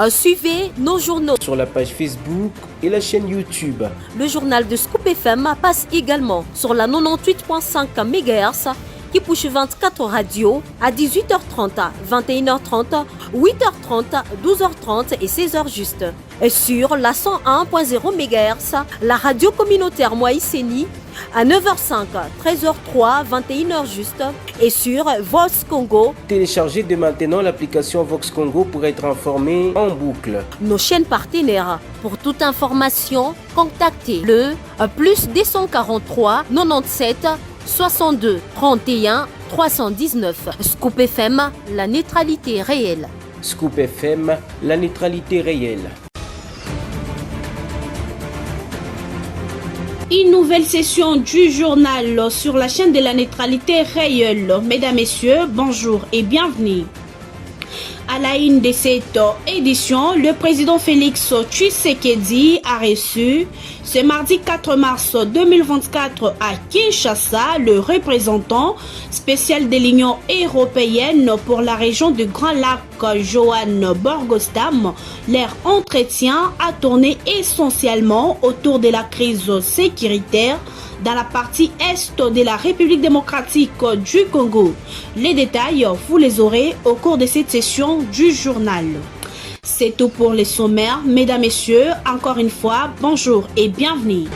Suivez nos journaux sur la page Facebook et la chaîne YouTube. Le journal de Scoop FM passe également sur la 98.5 MHz qui push 24 radios à 18h30, 21h30, 8h30, 12h30 et 16h juste. Et sur la 101.0 MHz, la radio communautaire Moïseni à 9h05, 13h03, 21h juste et sur Vox Congo. Téléchargez dès maintenant l'application Vox Congo pour être informé en boucle. Nos chaînes partenaires. Pour toute information, contactez le plus 243 97 62 31 319. Scoop FM, la neutralité réelle. Scoop FM, la neutralité réelle. Une nouvelle session du journal sur la chaîne de la neutralité réelle. Mesdames, Messieurs, bonjour et bienvenue. À la une de cette édition, le président Félix Tshisekedi a reçu ce mardi 4 mars 2024 à Kinshasa le représentant spécial de l'Union européenne pour la région du Grand Lac, Johan Borgostam. Leur entretien a tourné essentiellement autour de la crise sécuritaire dans la partie est de la République démocratique du Congo. Les détails, vous les aurez au cours de cette session du journal. C'est tout pour les sommaires. Mesdames, Messieurs, encore une fois, bonjour et bienvenue.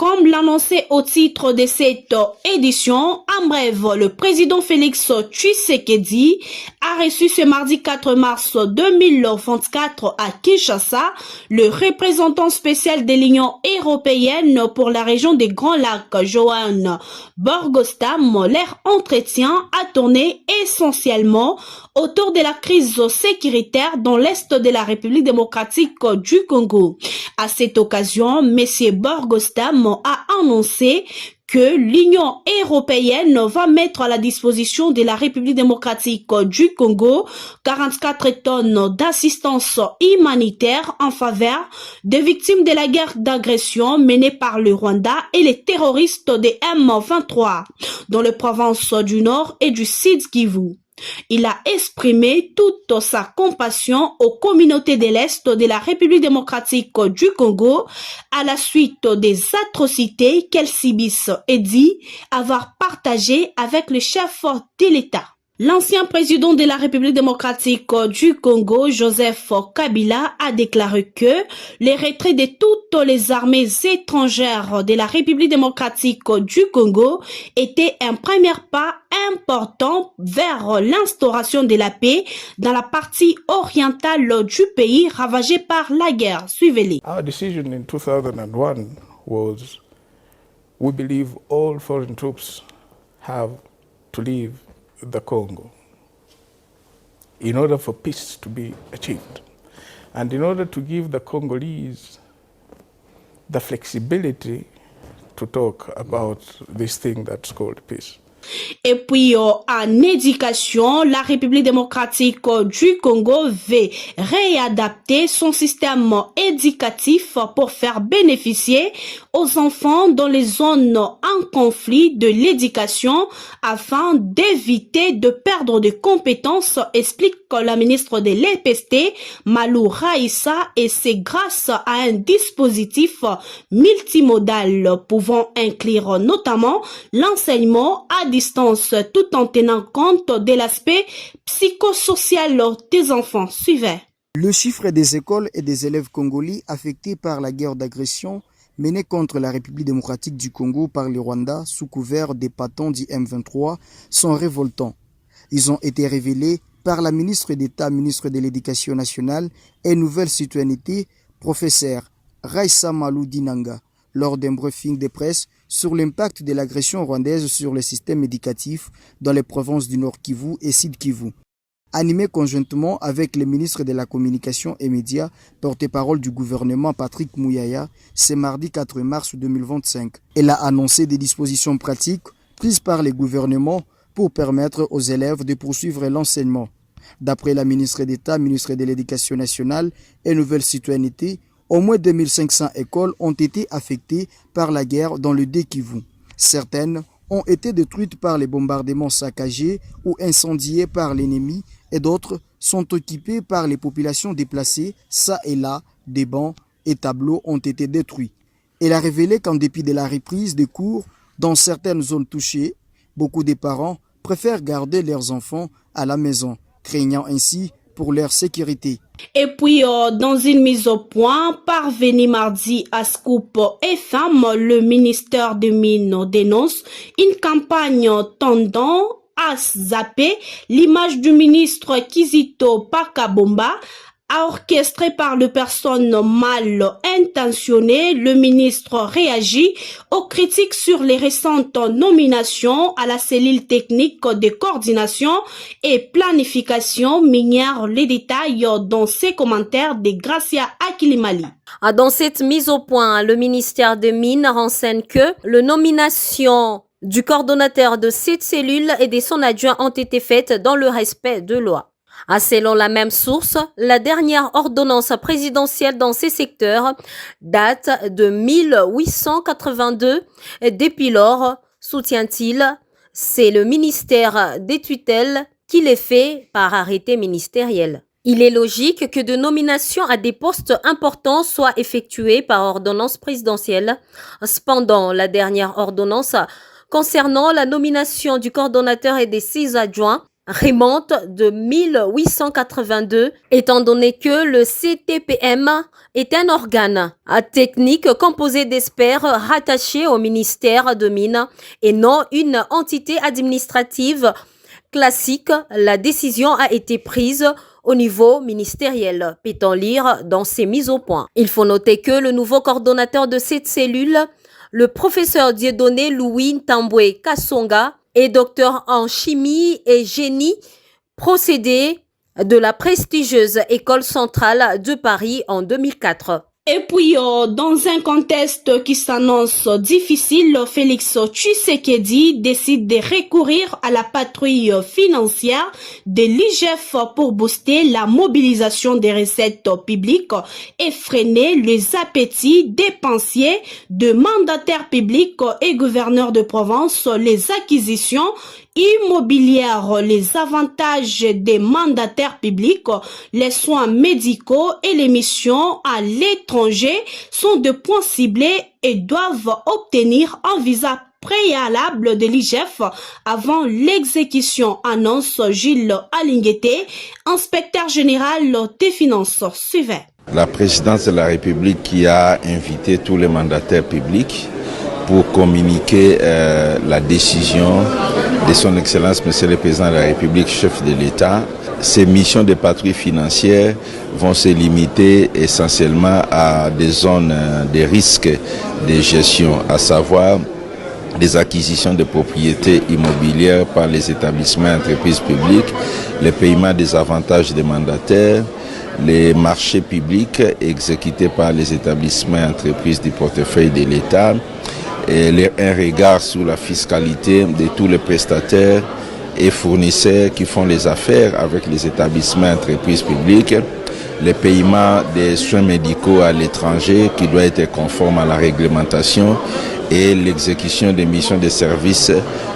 Comme l'annonçait au titre de cette édition, en bref, le président Félix Tshisekedi a reçu ce mardi 4 mars 2024 à Kinshasa le représentant spécial de l'Union européenne pour la région des Grands Lacs, Johan Borgostam. Leur entretien a tourné essentiellement autour de la crise sécuritaire dans l'est de la République démocratique du Congo. À cette occasion, M. Borgostam a annoncé que l'Union européenne va mettre à la disposition de la République démocratique du Congo 44 tonnes d'assistance humanitaire en faveur des victimes de la guerre d'agression menée par le Rwanda et les terroristes de M23 dans les provinces du Nord et du Sud Kivu. Il a exprimé toute sa compassion aux communautés de l'Est de la République démocratique du Congo à la suite des atrocités qu'elles subissent et dit avoir partagé avec le chef de l'État. L'ancien président de la République démocratique du Congo, Joseph Kabila, a déclaré que le retrait de toutes les armées étrangères de la République démocratique du Congo était un premier pas important vers l'instauration de la paix dans la partie orientale du pays ravagée par la guerre. Suivez-les. Our decision in 2001 was, we believe all foreign troops have to leave the Congo in order for peace to be achieved and in order to give the Congolese the flexibility to talk about this thing that's called peace. Et puis en éducation, la République démocratique du Congo veut réadapter son système éducatif pour faire bénéficier aux enfants dans les zones en conflit de l'éducation afin d'éviter de perdre des compétences, explique la ministre de l'EPST, Malou Raïssa, et c'est grâce à un dispositif multimodal pouvant inclure notamment l'enseignement à distance tout en tenant compte de l'aspect psychosocial des enfants. Suivez. Le chiffre des écoles et des élèves congolais affectés par la guerre d'agression menée contre la République démocratique du Congo par le Rwanda sous couvert des patons du M23 sont révoltants. Ils ont été révélés par la ministre d'État, ministre de l'Éducation nationale et Nouvelle Citoyenneté, professeur Raissa Malou Dinanga, lors d'un briefing de presse sur l'impact de l'agression rwandaise sur le système éducatif dans les provinces du Nord Kivu et Sud Kivu. Animé conjointement avec le ministre de la Communication et Médias, porte-parole du gouvernement Patrick Mouyaya, ce mardi 4 mars 2025. Elle a annoncé des dispositions pratiques prises par le gouvernement pour permettre aux élèves de poursuivre l'enseignement. D'après la ministre d'État, ministre de l'Éducation nationale et Nouvelle Citoyenneté, au moins 2500 écoles ont été affectées par la guerre dans le Kivu. Certaines ont été détruites par les bombardements saccagés ou incendiées par l'ennemi et d'autres sont occupées par les populations déplacées. Ça et là, des bancs et tableaux ont été détruits. Elle a révélé qu'en dépit de la reprise des cours dans certaines zones touchées, beaucoup de parents préfèrent garder leurs enfants à la maison, craignant ainsi pour leur sécurité. Et puis, dans une mise au point, parvenue mardi à Scoop FM, le ministère des Mines dénonce une campagne tendant à zapper l'image du ministre Kizito Pakabomba, orchestré par des personnes mal intentionnées. Le ministre réagit aux critiques sur les récentes nominations à la cellule technique de coordination et planification minière. Les détails dans ses commentaires de Gracia Akilimali. Dans cette mise au point, le ministère des Mines renseigne que les nominations du coordonnateur de cette cellule et de son adjoint ont été faites dans le respect de loi. Selon la même source, la dernière ordonnance présidentielle dans ces secteurs date de 1882. Depuis lors, soutient-il, c'est le ministère des tutelles qui les fait par arrêté ministériel. Il est logique que de nominations à des postes importants soient effectuées par ordonnance présidentielle. Cependant, la dernière ordonnance concernant la nomination du coordonnateur et des 6 adjoints remonte de 1882, étant donné que le CTPM est un organe technique composé d'experts rattachés au ministère de Mines et non une entité administrative classique. La décision a été prise au niveau ministériel, peut-on lire dans ces mises au point. Il faut noter que le nouveau coordonnateur de cette cellule, le professeur Dieudonné Louis Ntambwe Kassonga, est docteur en chimie et génie, procédé de la prestigieuse École centrale de Paris en 2004. Et puis, dans un contexte qui s'annonce difficile, Félix Tshisekedi décide de recourir à la patrouille financière de l'IGF pour booster la mobilisation des recettes publiques et freiner les appétits dépensiers de mandataires publics et gouverneurs de province. Les acquisitions immobilières, les avantages des mandataires publics, les soins médicaux et les missions à l'étranger sont des points ciblés et doivent obtenir un visa préalable de l'IGF avant l'exécution, annonce Gilles Alingueté, inspecteur général des finances. Suivez. La présidence de la République qui a invité tous les mandataires publics pour communiquer la décision de son Excellence Monsieur le Président de la République, chef de l'État. Ces missions de patrouille financière vont se limiter essentiellement à des zones de risque de gestion, à savoir des acquisitions de propriétés immobilières par les établissements et entreprises publiques, le paiement des avantages des mandataires, les marchés publics exécutés par les établissements et entreprises du portefeuille de l'État, et un regard sur la fiscalité de tous les prestataires et fournisseurs qui font les affaires avec les établissements et entreprises publiques, le paiement des soins médicaux à l'étranger qui doit être conforme à la réglementation et l'exécution des missions de services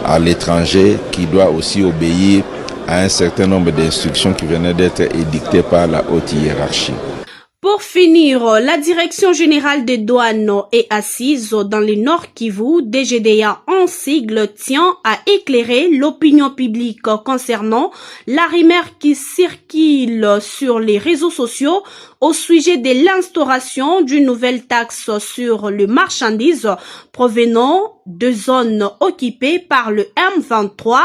à l'étranger qui doit aussi obéir à un certain nombre d'instructions qui venaient d'être édictées par la haute hiérarchie. Pour finir, la Direction générale des douanes est assise dans le Nord Kivu. DGDA en sigle tient à éclairer l'opinion publique concernant la rumeur qui circule sur les réseaux sociaux au sujet de l'instauration d'une nouvelle taxe sur les marchandises provenant de zones occupées par le M23.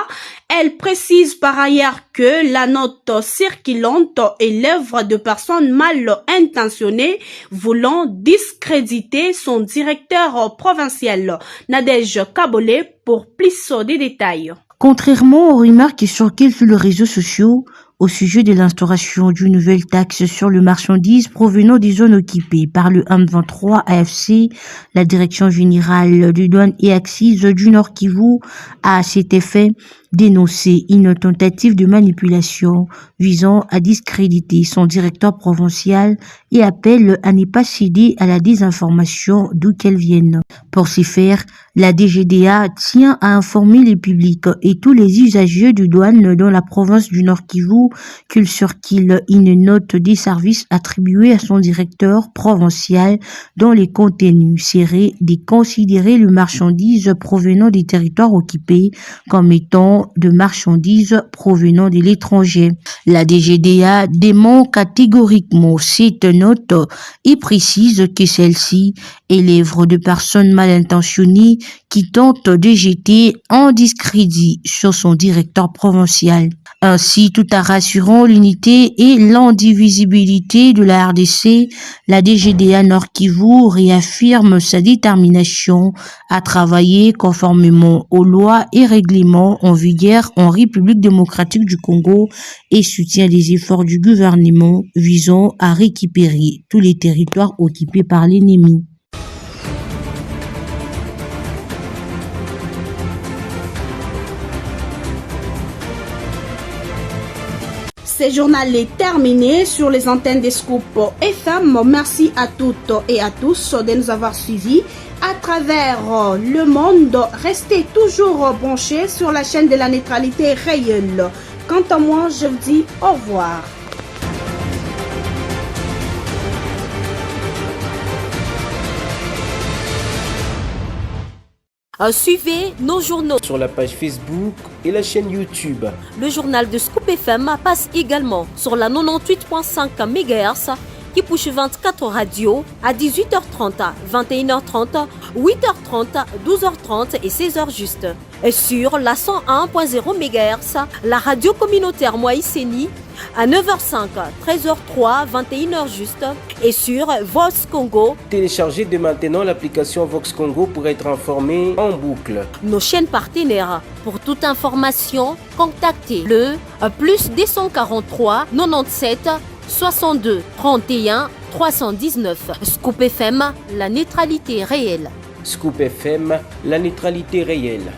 Elle précise par ailleurs que la note circulante est l'œuvre de personnes mal intentionnées voulant discréditer son directeur provincial. Nadège Kabolé pour plus de détails. Contrairement aux rumeurs qui circulent sur les réseaux sociaux, au sujet de l'instauration d'une nouvelle taxe sur les marchandises provenant des zones occupées par le M23 AFC. La Direction générale de douane et axes du Nord Kivu a à cet effet dénoncé une tentative de manipulation visant à discréditer son directeur provincial et appelle à ne pas céder à la désinformation d'où qu'elle vienne. Pour ce faire, la DGDA tient à informer les publics et tous les usagers de douane dans la province du Nord Kivu qu'il circule une note des services attribuée à son directeur provincial dont les contenus seraient de considérer les marchandises provenant des territoires occupés comme étant de marchandises provenant de l'étranger. La DGDA dément catégoriquement cette note et précise que celle-ci est l'œuvre de personnes mal intentionnées qui tentent de jeter en discrédit sur son directeur provincial. Ainsi, tout en rassurant l'unité et l'indivisibilité de la RDC, la DGDA Nord Kivu réaffirme sa détermination à travailler conformément aux lois et règlements en vigueur en République démocratique du Congo et soutient les efforts du gouvernement visant à récupérer tous les territoires occupés par l'ennemi. Ce journal est terminé sur les antennes des Scoop FM. Merci à toutes et à tous de nous avoir suivis à travers le monde. Restez toujours branchés sur la chaîne de la neutralité réelle. Quant à moi, je vous dis au revoir. Suivez nos journaux sur la page Facebook et la chaîne YouTube. Le journal de Scoop FM passe également sur la 98.5 MHz qui push 24 radios à 18h30, 21h30, 8h30, 12h30 et 16h juste. Et sur la 101.0 MHz, la radio communautaire Moïseni à 9h05, 13h03, 21h juste et sur Vox Congo. Téléchargez dès maintenant l'application Vox Congo pour être informé en boucle. Nos chaînes partenaires. Pour toute information, contactez le plus 243 97 62 31 319. Scoop FM, la neutralité réelle. Scoop FM, la neutralité réelle.